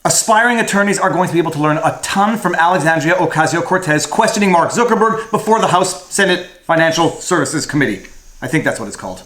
Aspiring attorneys are going to be able to learn a ton from Alexandria Ocasio-Cortez questioning Mark Zuckerberg before the House Senate Financial Services Committee. I think that's what it's called.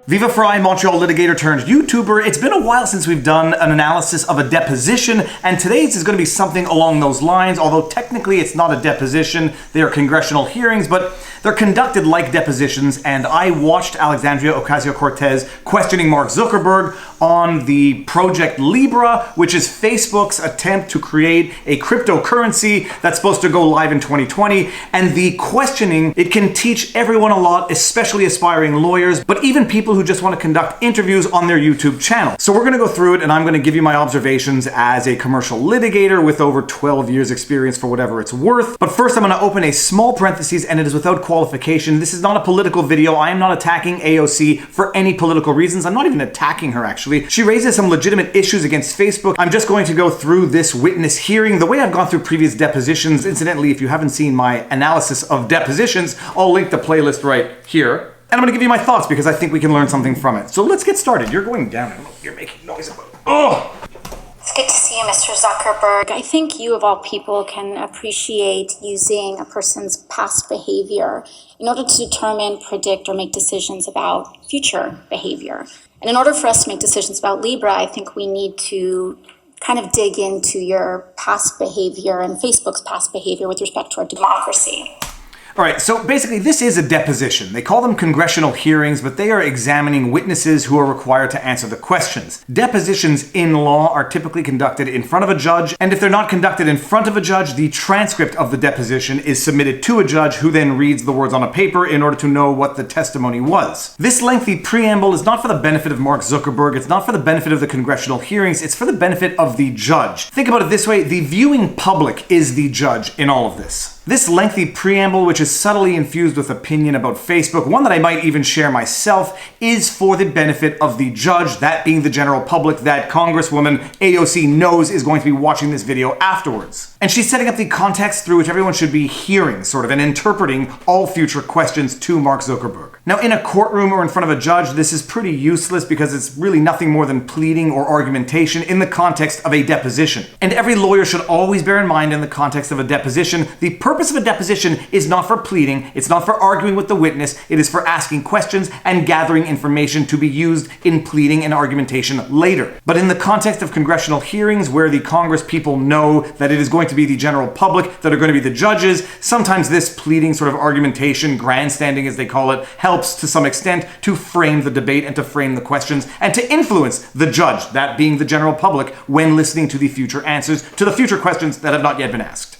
Viva Frei, Montreal litigator turned YouTuber. It's been a while since we've done an analysis of a deposition, and today's is going to be something along those lines, although technically it's not a deposition. They are congressional hearings, but they're conducted like depositions, and I watched Alexandria Ocasio-Cortez questioning Mark Zuckerberg on the Project Libra, which is Facebook's attempt to create a cryptocurrency that's supposed to go live in 2020, and the questioning, it can teach everyone a lot, especially aspiring lawyers, but even people who just want to conduct interviews on their YouTube channel. So we're going to go through it, and I'm going to give you my observations as a commercial litigator with over 12 years experience for whatever it's worth. But first I'm going to open a small parenthesis, and it is without qualification. This is not a political video. I am not attacking AOC for any political reasons. I'm not even attacking her, actually. She raises some legitimate issues against Facebook. I'm just going to go through this witness hearing the way I've gone through previous depositions. Incidentally, if you haven't seen my analysis of depositions, I'll link the playlist right here. And I'm going to give you my thoughts because I think we can learn something from it. So let's get started. You're going down. I don't know if you're making noise about it. Oh! It's good to see you, Mr. Zuckerberg. I think you, of all people, can appreciate using a person's past behavior in order to determine, predict, or make decisions about future behavior. And in order for us to make decisions about Libra, I think we need to kind of dig into your past behavior and Facebook's past behavior with respect to our democracy. All right, so basically this is a deposition. They call them congressional hearings, but they are examining witnesses who are required to answer the questions. Depositions in law are typically conducted in front of a judge, and if they're not conducted in front of a judge, the transcript of the deposition is submitted to a judge who then reads the words on a paper in order to know what the testimony was. This lengthy preamble is not for the benefit of Mark Zuckerberg, it's not for the benefit of the congressional hearings, it's for the benefit of the judge. Think about it this way, the viewing public is the judge in all of this. This lengthy preamble, which is subtly infused with opinion about Facebook, one that I might even share myself, is for the benefit of the judge, that being the general public that Congresswoman AOC knows is going to be watching this video afterwards. And she's setting up the context through which everyone should be hearing, sort of, and interpreting all future questions to Mark Zuckerberg. Now, in a courtroom or in front of a judge, this is pretty useless because it's really nothing more than pleading or argumentation in the context of a deposition. And every lawyer should always bear in mind in the context of a deposition, the purpose of a deposition is not for pleading, it's not for arguing with the witness, it is for asking questions and gathering information to be used in pleading and argumentation later. But in the context of congressional hearings where the Congress people know that it is going to be the general public that are going to be the judges, sometimes this pleading sort of argumentation, grandstanding as they call it, helps to some extent to frame the debate and to frame the questions and to influence the judge, that being the general public, when listening to the future answers to the future questions that have not yet been asked.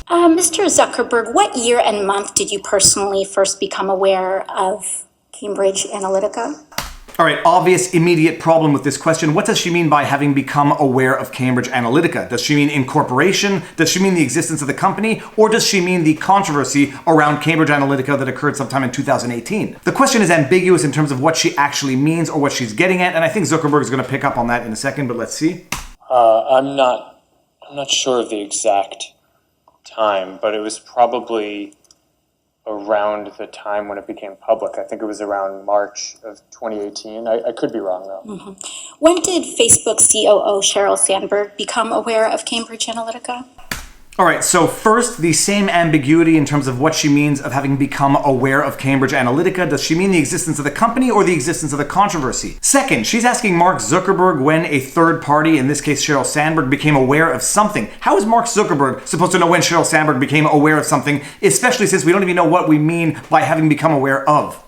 Mr. Zuckerberg, what year and month did you personally first become aware of Cambridge Analytica? All right, obvious, immediate problem with this question. What does she mean by having become aware of Cambridge Analytica? Does she mean incorporation? Does she mean the existence of the company? Or does she mean the controversy around Cambridge Analytica that occurred sometime in 2018? The question is ambiguous in terms of what she actually means or what she's getting at, and I think Zuckerberg is going to pick up on that in a second, but let's see. I'm not sure of the exact time, but it was probably around the time when it became public. I think it was around March of 2018. I could be wrong, though. Mm-hmm. When did Facebook COO Sheryl Sandberg become aware of Cambridge Analytica? All right, so first, the same ambiguity in terms of what she means of having become aware of Cambridge Analytica. Does she mean the existence of the company or the existence of the controversy? Second, she's asking Mark Zuckerberg when a third party, in this case Sheryl Sandberg, became aware of something. How is Mark Zuckerberg supposed to know when Sheryl Sandberg became aware of something, especially since we don't even know what we mean by having become aware of?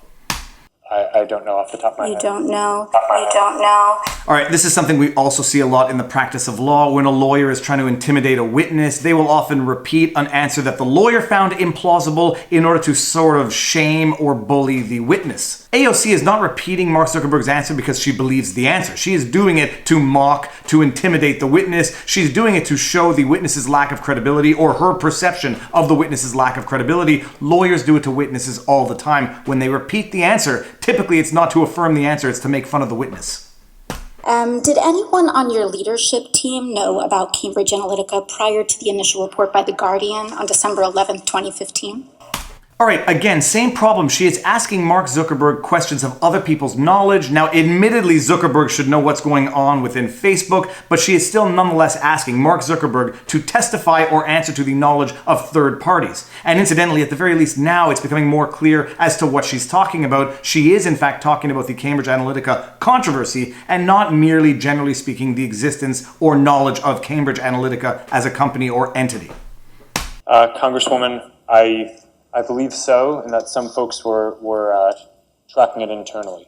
I don't know off the top of my head. You don't know. You don't know. All right, this is something we also see a lot in the practice of law. When a lawyer is trying to intimidate a witness, they will often repeat an answer that the lawyer found implausible in order to sort of shame or bully the witness. AOC is not repeating Mark Zuckerberg's answer because she believes the answer. She is doing it to mock, to intimidate the witness. She's doing it to show the witness's lack of credibility or her perception of the witness's lack of credibility. Lawyers do it to witnesses all the time. When they repeat the answer, typically it's not to affirm the answer, it's to make fun of the witness. Did anyone on your leadership team know about Cambridge Analytica prior to the initial report by The Guardian on December 11th, 2015? All right, again, same problem. She is asking Mark Zuckerberg questions of other people's knowledge. Now, admittedly, Zuckerberg should know what's going on within Facebook, but she is still nonetheless asking Mark Zuckerberg to testify or answer to the knowledge of third parties. And incidentally, at the very least now, it's becoming more clear as to what she's talking about. She is, in fact, talking about the Cambridge Analytica controversy and not merely, generally speaking, the existence or knowledge of Cambridge Analytica as a company or entity. Congresswoman, I believe so, and that some folks were tracking it internally.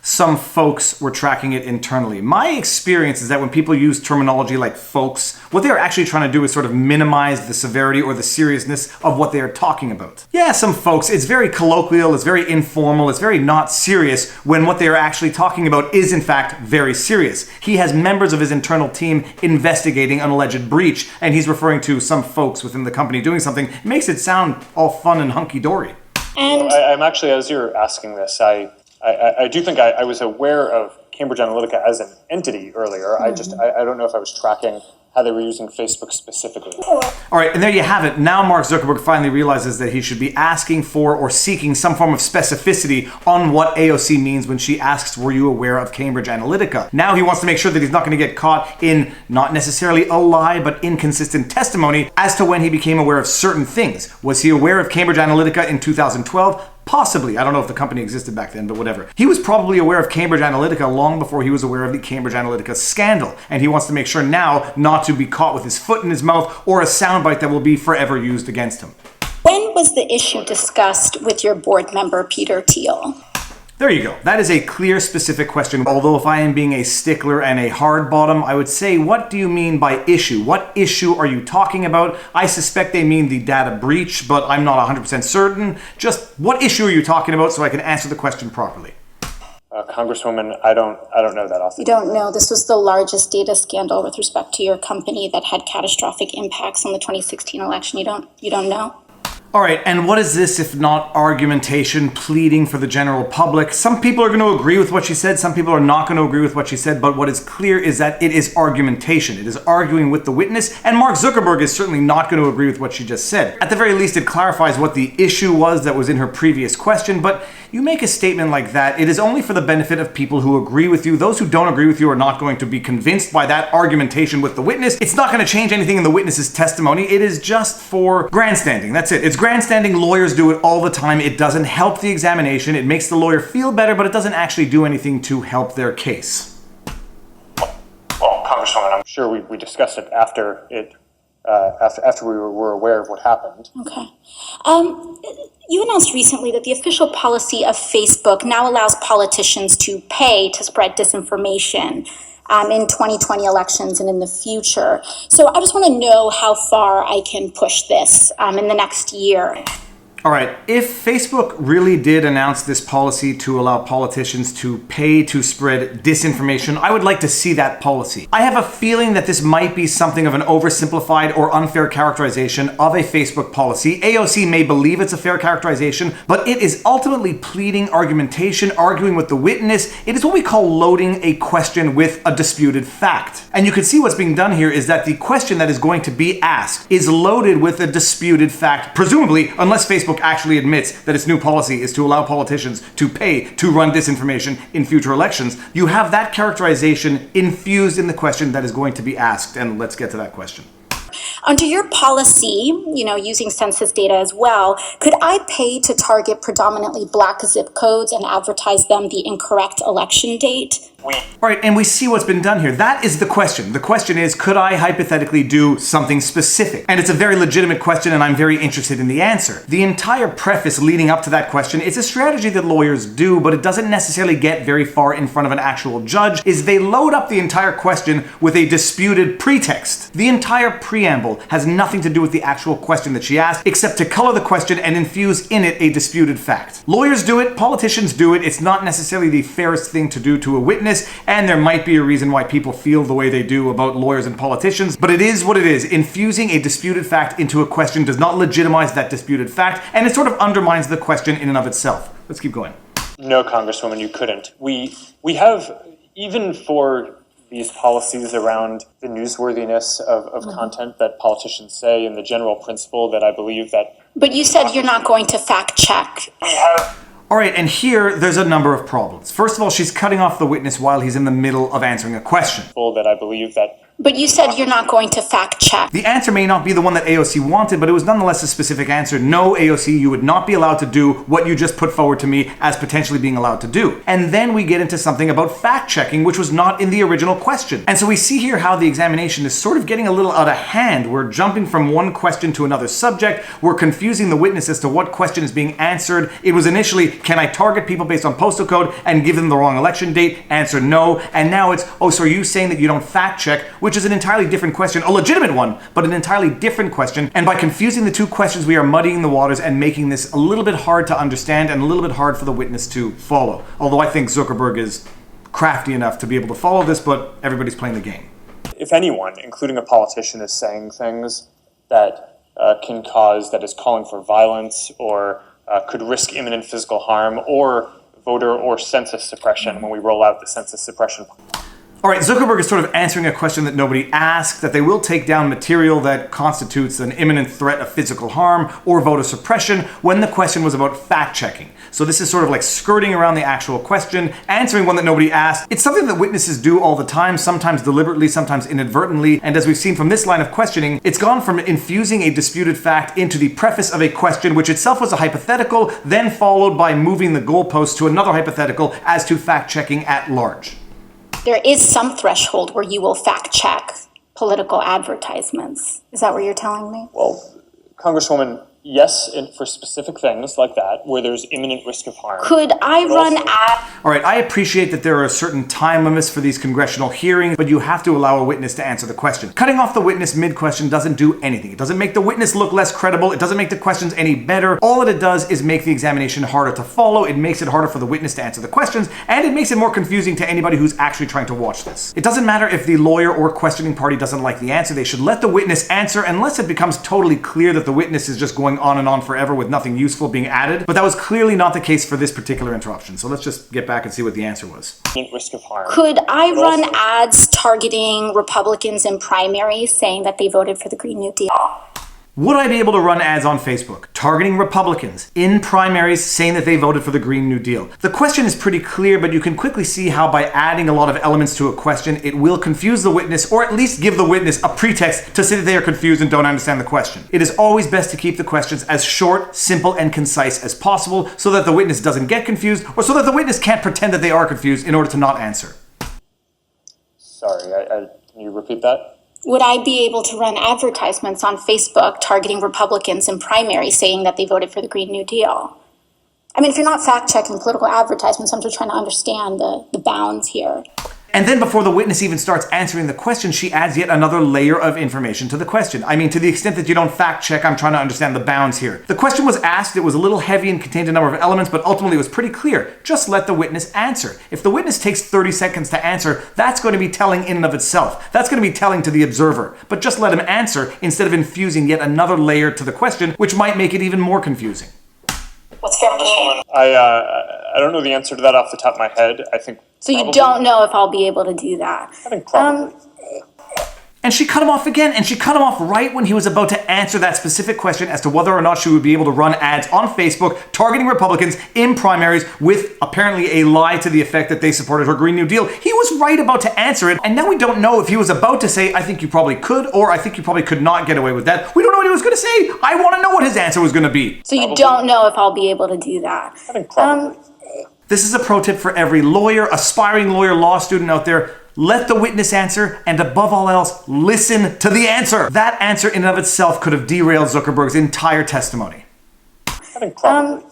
Some folks were tracking it internally. My experience is that when people use terminology like folks, what they're actually trying to do is sort of minimize the severity or the seriousness of what they are talking about. Yeah, some folks, it's very colloquial, it's very informal, it's very not serious when what they are actually talking about is in fact very serious. He has members of his internal team investigating an alleged breach, and he's referring to some folks within the company doing something. It makes it sound all fun and hunky-dory. And I'm actually, as you're asking this, I do think I was aware of Cambridge Analytica as an entity earlier. I don't know if I was tracking how they were using Facebook specifically. All right, and there you have it. Now Mark Zuckerberg finally realizes that he should be asking for or seeking some form of specificity on what AOC means when she asks, were you aware of Cambridge Analytica? Now he wants to make sure that he's not going to get caught in not necessarily a lie, but inconsistent testimony as to when he became aware of certain things. Was he aware of Cambridge Analytica in 2012? Possibly. I don't know if the company existed back then, but whatever. He was probably aware of Cambridge Analytica long before he was aware of the Cambridge Analytica scandal, and he wants to make sure now not to be caught with his foot in his mouth or a soundbite that will be forever used against him. when was the issue discussed with your board member, Peter Thiel? There you go. That is a clear, specific question. Although if I am being a stickler and a hard bottom, I would say, what do you mean by issue? What issue are you talking about? I suspect they mean the data breach, but I'm not 100% certain. Just what issue are you talking about so I can answer the question properly? Congresswoman, I don't know that off the You don't know. This was the largest data scandal with respect to your company that had catastrophic impacts on the 2016 election. You don't know? All right, and what is this if not argumentation, pleading for the general public? Some people are going to agree with what she said, some people are not going to agree with what she said, but what is clear is that it is argumentation. It is arguing with the witness, and Mark Zuckerberg is certainly not going to agree with what she just said. At the very least, it clarifies what the issue was that was in her previous question, but you make a statement like that, it is only for the benefit of people who agree with you. Those who don't agree with you are not going to be convinced by that argumentation with the witness. It's not going to change anything in the witness's testimony. It is just for grandstanding. That's it. It's grandstanding. Lawyers do it all the time. It doesn't help the examination. It makes the lawyer feel better, but it doesn't actually do anything to help their case. Well, Congresswoman, I'm sure we discussed it after we were aware of what happened. Okay. You announced recently that the official policy of Facebook now allows politicians to pay to spread disinformation in 2020 elections and in the future. So I just want to know how far I can push this in the next year. All right, if Facebook really did announce this policy to allow politicians to pay to spread disinformation, I would like to see that policy. I have a feeling that this might be something of an oversimplified or unfair characterization of a Facebook policy. AOC may believe it's a fair characterization, but it is ultimately pleading, argumentation, arguing with the witness. It is what we call loading a question with a disputed fact. And you can see what's being done here is that the question that is going to be asked is loaded with a disputed fact, presumably, unless Facebook actually admits that its new policy is to allow politicians to pay to run disinformation in future elections. You have that characterization infused in the question that is going to be asked, and let's get to that question. Under your policy, using census data as well, could I pay to target predominantly Black zip codes and advertise them the incorrect election date? All right, and we see what's been done here. That is the question. The question is, could I hypothetically do something specific? And it's a very legitimate question, and I'm very interested in the answer. The entire preface leading up to that question is a strategy that lawyers do, but it doesn't necessarily get very far in front of an actual judge, is they load up the entire question with a disputed pretext. The entire preamble has nothing to do with the actual question that she asked, except to color the question and infuse in it a disputed fact. Lawyers do it, politicians do it. It's not necessarily the fairest thing to do to a witness, and there might be a reason why people feel the way they do about lawyers and politicians, but it is what it is. Infusing a disputed fact into a question does not legitimize that disputed fact, and it sort of undermines the question in and of itself. Let's keep going. No, Congresswoman, you couldn't. We have, even for these policies around the newsworthiness of content that politicians say and the general principle that I believe that... But you said you're not going to fact check. All right, and here there's a number of problems. First of all, she's cutting off the witness while he's in the middle of answering a question. ...that I believe that... But you said you're not going to fact check. The answer may not be the one that AOC wanted, but it was nonetheless a specific answer. No, AOC, you would not be allowed to do what you just put forward to me as potentially being allowed to do. And then we get into something about fact-checking, which was not in the original question. And so we see here how the examination is sort of getting a little out of hand. We're jumping from one question to another subject. We're confusing the witness as to what question is being answered. It was initially, can I target people based on postal code and give them the wrong election date? Answer no. And now it's, oh, so are you saying that you don't fact-check, which is an entirely different question, a legitimate one, but an entirely different question. And by confusing the two questions, we are muddying the waters and making this a little bit hard to understand and a little bit hard for the witness to follow. Although I think Zuckerberg is crafty enough to be able to follow this, but everybody's playing the game. If anyone, including a politician, is saying things that that is calling for violence or could risk imminent physical harm or voter or census suppression when we roll out the census suppression plan. All right, Zuckerberg is sort of answering a question that nobody asked, that they will take down material that constitutes an imminent threat of physical harm or voter suppression when the question was about fact-checking. So this is sort of like skirting around the actual question, answering one that nobody asked. It's something that witnesses do all the time, sometimes deliberately, sometimes inadvertently. And as we've seen from this line of questioning, it's gone from infusing a disputed fact into the preface of a question, which itself was a hypothetical, then followed by moving the goalpost to another hypothetical as to fact-checking at large. There is some threshold where you will fact check political advertisements. Is that what you're telling me? Well, Congresswoman, yes, for specific things like that, where there's imminent risk of harm. Could I run ads? All right, I appreciate that there are certain time limits for these congressional hearings, but you have to allow a witness to answer the question. Cutting off the witness mid-question doesn't do anything. It doesn't make the witness look less credible. It doesn't make the questions any better. All that it does is make the examination harder to follow. It makes it harder for the witness to answer the questions, and it makes it more confusing to anybody who's actually trying to watch this. It doesn't matter if the lawyer or questioning party doesn't like the answer. They should let the witness answer unless it becomes totally clear that the witness is just going on and on forever with nothing useful being added. But that was clearly not the case for this particular interruption. So let's just get back and see what the answer was. Risk of harm. Could I run ads targeting Republicans in primaries saying that they voted for the Green New Deal? Would I be able to run ads on Facebook targeting Republicans in primaries saying that they voted for the Green New Deal? The question is pretty clear, but you can quickly see how by adding a lot of elements to a question, it will confuse the witness, or at least give the witness a pretext to say that they are confused and don't understand the question. It is always best to keep the questions as short, simple, and concise as possible so that the witness doesn't get confused, or so that the witness can't pretend that they are confused in order to not answer. Sorry, can you repeat that? Would I be able to run advertisements on Facebook targeting Republicans in primaries saying that they voted for the Green New Deal? I mean, if you're not fact-checking political advertisements, I'm just trying to understand the bounds here. And then before the witness even starts answering the question, she adds yet another layer of information to the question. I mean, to the extent that you don't fact check, I'm trying to understand the bounds here. The question was asked, it was a little heavy and contained a number of elements, but ultimately it was pretty clear. Just let the witness answer. If the witness takes 30 seconds to answer, that's going to be telling in and of itself. That's going to be telling to the observer. But just let him answer instead of infusing yet another layer to the question, which might make it even more confusing. What's fair game? I don't know the answer to that off the top of my head. I think so. You don't know if I'll be able to do that. I think probably. And she cut him off again, and she cut him off right when he was about to answer that specific question as to whether or not she would be able to run ads on Facebook targeting Republicans in primaries with apparently a lie to the effect that they supported her Green New Deal. He was right about to answer it, and now we don't know if he was about to say, I think you probably could, or I think you probably could not get away with that. We don't know what he was going to say. I want to know what his answer was going to be. So you don't know if I'll be able to do that. I think probably. This is a pro tip for every lawyer, aspiring lawyer, law student out there. Let the witness answer, and above all else, listen to the answer. That answer in and of itself could have derailed Zuckerberg's entire testimony. I think probably.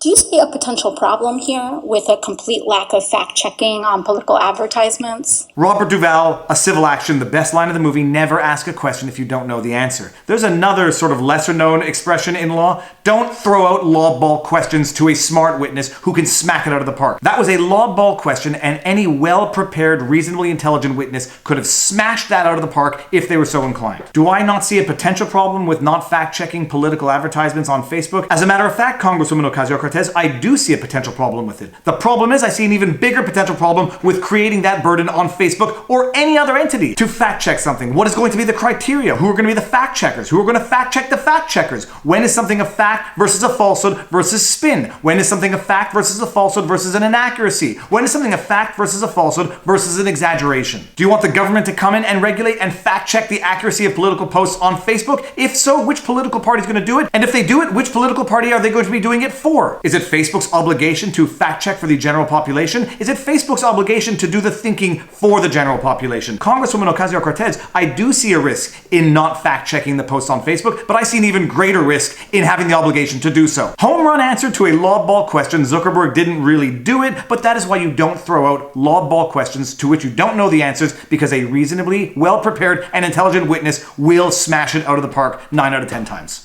Do you see a potential problem here with a complete lack of fact-checking on political advertisements? Robert Duvall, A Civil Action, the best line of the movie, never ask a question if you don't know the answer. There's another sort of lesser-known expression in law. Don't throw out lob ball questions to a smart witness who can smack it out of the park. That was a lob ball question, and any well-prepared, reasonably intelligent witness could have smashed that out of the park if they were so inclined. Do I not see a potential problem with not fact-checking political advertisements on Facebook? As a matter of fact, Congresswoman Ocasio-Cortez Ocasio-Cortez, I do see a potential problem with it. The problem is I see an even bigger potential problem with creating that burden on Facebook or any other entity to fact check something. What is going to be the criteria? Who are going to be the fact checkers? Who are going to fact check the fact checkers? When is something a fact versus a falsehood versus spin? When is something a fact versus a falsehood versus an inaccuracy? When is something a fact versus a falsehood versus an exaggeration? Do you want the government to come in and regulate and fact check the accuracy of political posts on Facebook? If so, which political party is going to do it? And if they do it, which political party are they going to be doing it for? Is it Facebook's obligation to fact check for the general population? Is it Facebook's obligation to do the thinking for the general population? Congresswoman Ocasio-Cortez, I do see a risk in not fact checking the posts on Facebook, but I see an even greater risk in having the obligation to do so. Home run answer to a lob ball question. Zuckerberg didn't really do it, but that is why you don't throw out lob ball questions to which you don't know the answers, because a reasonably well prepared and intelligent witness will smash it out of the park 9 out of 10 times.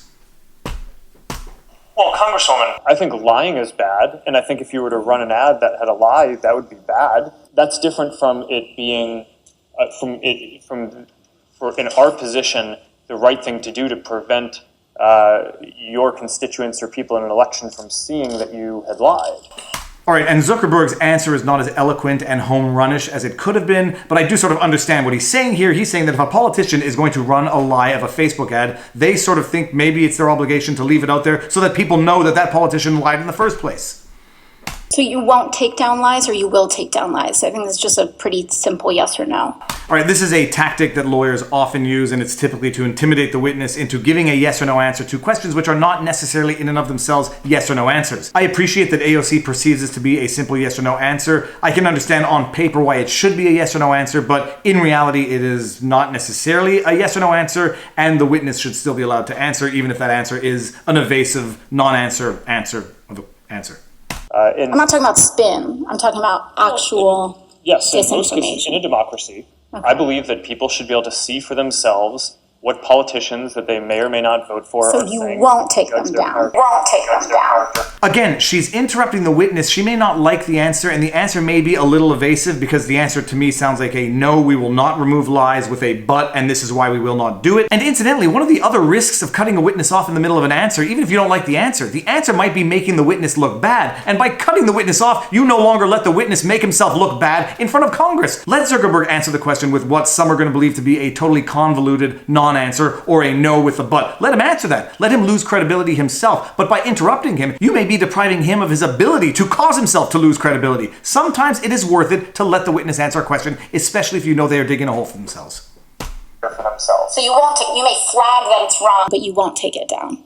Well, Congresswoman, I think lying is bad, and I think if you were to run an ad that had a lie, that would be bad. That's different from it being, for in our position, the right thing to do to prevent your constituents or people in an election from seeing that you had lied. All right, and Zuckerberg's answer is not as eloquent and home runish as it could have been, but I do sort of understand what he's saying here. He's saying that if a politician is going to run a lie of a Facebook ad, they sort of think maybe it's their obligation to leave it out there so that people know that that politician lied in the first place. So you won't take down lies, or you will take down lies? I think that's just a pretty simple yes or no. All right, this is a tactic that lawyers often use, and it's typically to intimidate the witness into giving a yes or no answer to questions which are not necessarily in and of themselves yes or no answers. I appreciate that AOC perceives this to be a simple yes or no answer. I can understand on paper why it should be a yes or no answer, but in reality it is not necessarily a yes or no answer, and the witness should still be allowed to answer, even if that answer is an evasive non-answer answer of the answer. I'm not talking about spin. I'm talking about actual yes, in most disinformation. cases, in a democracy, I believe that people should be able to see for themselves what politicians that they may or may not vote for So are you saying. won't take them down. Won't take them down. Again, she's interrupting the witness. She may not like the answer, and the answer may be a little evasive because the answer to me sounds like a no, we will not remove lies, with a but, and this is why we will not do it. And incidentally, one of the other risks of cutting a witness off in the middle of an answer, even if you don't like the answer might be making the witness look bad. And by cutting the witness off, you no longer let the witness make himself look bad in front of Congress. Let Zuckerberg answer the question with what some are going to believe to be a totally convoluted non-answer or a no with a but. Let him answer that. Let him lose credibility himself. But by interrupting him, you may be depriving him of his ability to cause himself to lose credibility. Sometimes it is worth it to let the witness answer a question, especially if you know they are digging a hole for themselves. So you won't take, you may flag that it's wrong, but you won't take it down.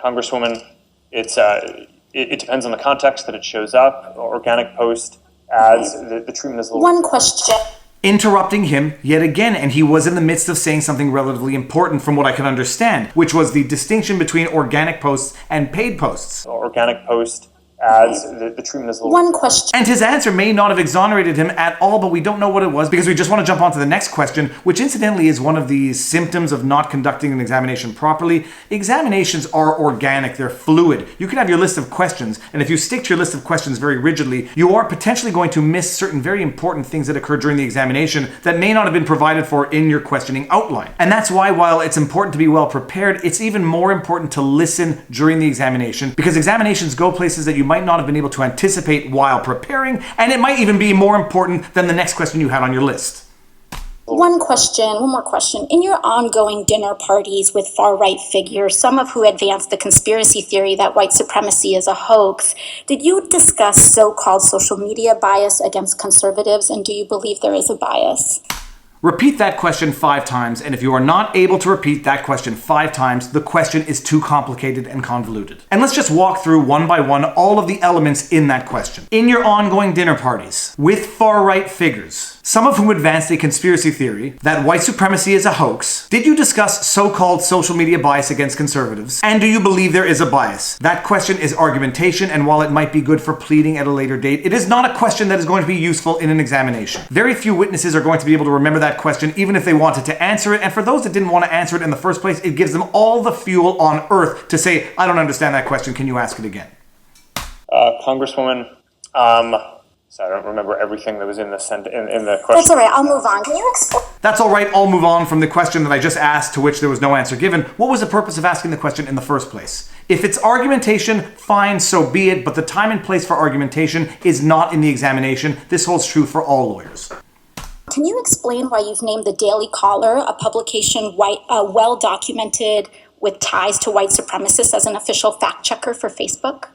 Congresswoman, it depends on the context that it shows up. Organic post, ads, the treatment is a little... One question. Interrupting him yet again, and he was in the midst of saying something relatively important from what I can understand, which was the distinction between organic posts and paid posts. Organic post, ads, the treatment is a little... One question. And his answer may not have exonerated him at all, but we don't know what it was because we just want to jump on to the next question, which incidentally is one of the symptoms of not conducting an examination properly. Examinations are organic, they're fluid. You can have your list of questions, and if you stick to your list of questions very rigidly, you are potentially going to miss certain very important things that occur during the examination that may not have been provided for in your questioning outline. And that's why, while it's important to be well prepared, it's even more important to listen during the examination, because examinations go places that you might not have been able to anticipate while preparing, and it might even be more important than the next question you had on your list. One more question. In your ongoing dinner parties with far-right figures, some of who advance the conspiracy theory that white supremacy is a hoax, did you discuss so-called social media bias against conservatives, and do you believe there is a bias? Repeat that question 5 times, and if you are not able to repeat that question 5 times, the question is too complicated and convoluted. And let's just walk through one by one all of the elements in that question. In your ongoing dinner parties with far-right figures, some of whom advanced a conspiracy theory that white supremacy is a hoax, did you discuss so-called social media bias against conservatives? And do you believe there is a bias? That question is argumentation, and while it might be good for pleading at a later date, it is not a question that is going to be useful in an examination. Very few witnesses are going to be able to remember that question even if they wanted to answer it, and for those that didn't want to answer it in the first place, it gives them all the fuel on earth to say, I don't understand that question, can you ask it again? Congresswoman, So I don't remember everything that was in the question. That's all right, I'll move on. Can you explain? That's all right, I'll move on from the question that I just asked, to which there was no answer given. What was the purpose of asking the question in the first place? If it's argumentation, fine, so be it, but the time and place for argumentation is not in the examination. This holds true for all lawyers. Can you explain why you've named the Daily Caller, a publication well documented with ties to white supremacists, as an official fact checker for Facebook?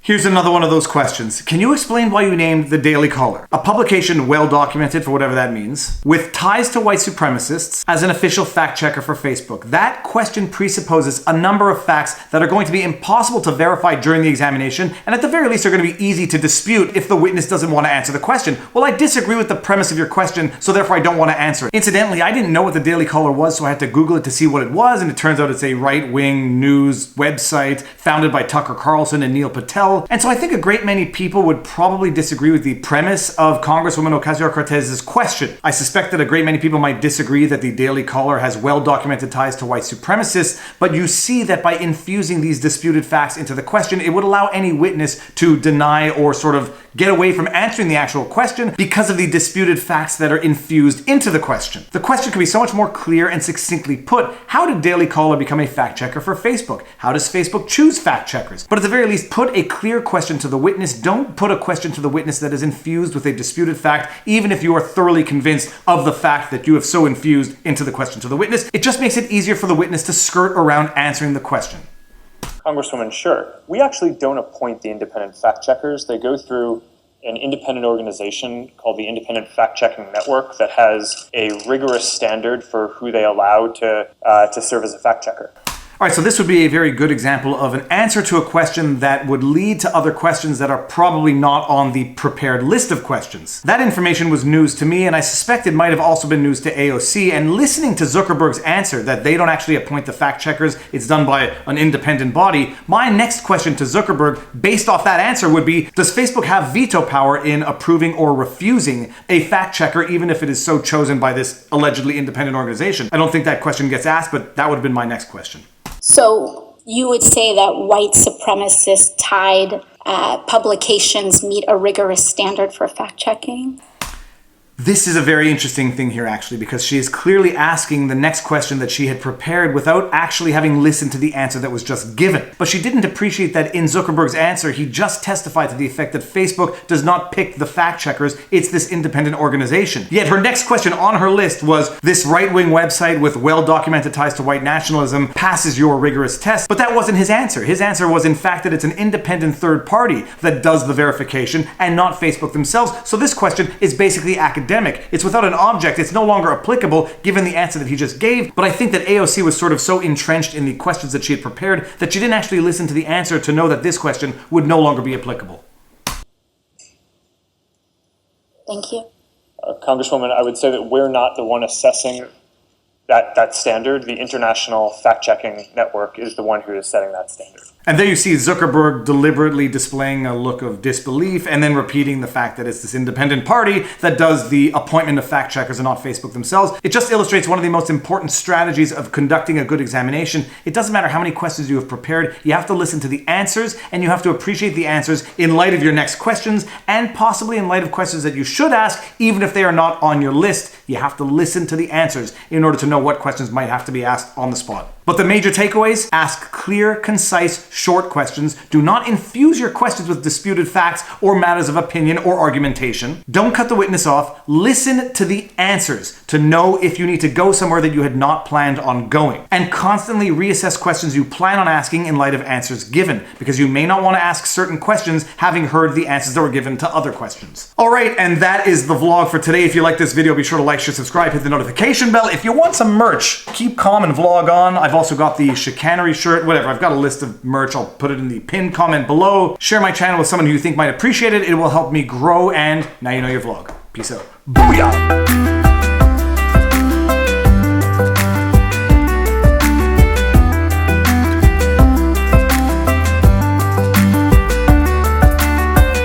Here's another one of those questions. Can you explain why you named the Daily Caller, a publication well documented, for whatever that means, with ties to white supremacists, as an official fact checker for Facebook? That question presupposes a number of facts that are going to be impossible to verify during the examination, and at the very least are going to be easy to dispute if the witness doesn't want to answer the question. Well, I disagree with the premise of your question, so therefore I don't want to answer it. Incidentally, I didn't know what the Daily Caller was, so I had to Google it to see what it was, and it turns out it's a right-wing news website founded by Tucker Carlson and Neil Patel. And so I think a great many people would probably disagree with the premise of Congresswoman Ocasio-Cortez's question. I suspect that a great many people might disagree that the Daily Caller has well-documented ties to white supremacists, but you see that by infusing these disputed facts into the question, it would allow any witness to deny or sort of get away from answering the actual question because of the disputed facts that are infused into the question. The question can be so much more clear and succinctly put. How did Daily Caller become a fact checker for Facebook? How does Facebook choose fact checkers? But at the very least, put a clear question to the witness. Don't put a question to the witness that is infused with a disputed fact, even if you are thoroughly convinced of the fact that you have so infused into the question to the witness. It just makes it easier for the witness to skirt around answering the question. Congresswoman, sure. We actually don't appoint the independent fact checkers. They go through an independent organization called the Independent Fact Checking Network that has a rigorous standard for who they allow to serve as a fact checker. All right, so this would be a very good example of an answer to a question that would lead to other questions that are probably not on the prepared list of questions. That information was news to me, and I suspect it might have also been news to AOC, and listening to Zuckerberg's answer that they don't actually appoint the fact checkers, it's done by an independent body, my next question to Zuckerberg, based off that answer, would be, does Facebook have veto power in approving or refusing a fact checker, even if it is so chosen by this allegedly independent organization? I don't think that question gets asked, but that would have been my next question. So you would say that white supremacist tied publications meet a rigorous standard for fact checking? This is a very interesting thing here, actually, because she is clearly asking the next question that she had prepared without actually having listened to the answer that was just given. But she didn't appreciate that in Zuckerberg's answer, he just testified to the effect that Facebook does not pick the fact checkers, it's this independent organization. Yet her next question on her list was, this right-wing website with well-documented ties to white nationalism passes your rigorous test. But that wasn't his answer. His answer was, in fact, that it's an independent third party that does the verification and not Facebook themselves. So this question is basically academic. It's without an object. It's no longer applicable given the answer that he just gave. But I think that AOC was sort of so entrenched in the questions that she had prepared that she didn't actually listen to the answer to know that this question would no longer be applicable. Thank you. Congresswoman, I would say that we're not the one assessing that standard. The International Fact Checking Network is the one who is setting that standard. And there you see Zuckerberg deliberately displaying a look of disbelief and then repeating the fact that it's this independent party that does the appointment of fact checkers and not Facebook themselves. It just illustrates one of the most important strategies of conducting a good examination. It doesn't matter how many questions you have prepared. You have to listen to the answers, and you have to appreciate the answers in light of your next questions, and possibly in light of questions that you should ask, even if they are not on your list. You have to listen to the answers in order to know what questions might have to be asked on the spot. But the major takeaways: ask clear, concise, short questions. Do not infuse your questions with disputed facts or matters of opinion or argumentation. Don't cut the witness off. Listen to the answers to know if you need to go somewhere that you had not planned on going. And constantly reassess questions you plan on asking in light of answers given, because you may not want to ask certain questions having heard the answers that were given to other questions. All right, and that is the vlog for today. If you like this video, be sure to like, share, subscribe, hit the notification bell. If you want some merch, keep calm and vlog on. I've also got the chicanery shirt, whatever. I've got a list of merch. I'll put it in the pinned comment below. Share my channel with someone who you think might appreciate it. It will help me grow, and now you know your vlog. Peace out. Booyah!